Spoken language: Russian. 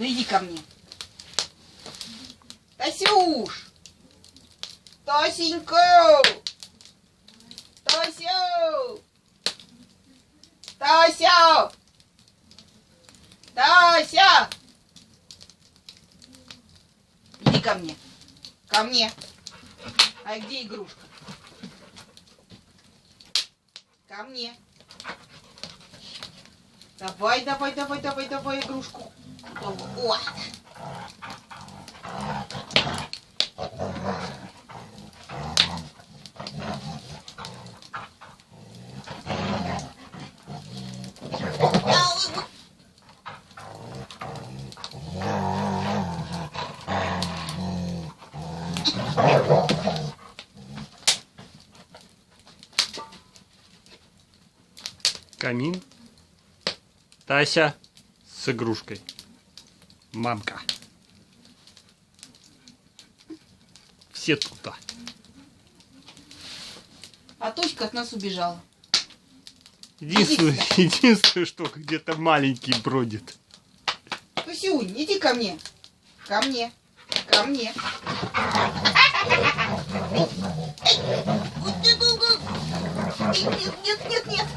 Ну иди ко мне. Тасюш! Тасенька! Тасю! Тася! Тася! Иди ко мне. Ко мне. А где игрушка? Ко мне. Давай, давай, давай, давай, давай игрушку. О! Камин. Тася с игрушкой. Мамка. Все тут. А Тоська от нас убежала. Единственное, что где-то маленький бродит. Тосюнь, иди ко мне. Ко мне. Ко мне. Нет, нет, нет, нет.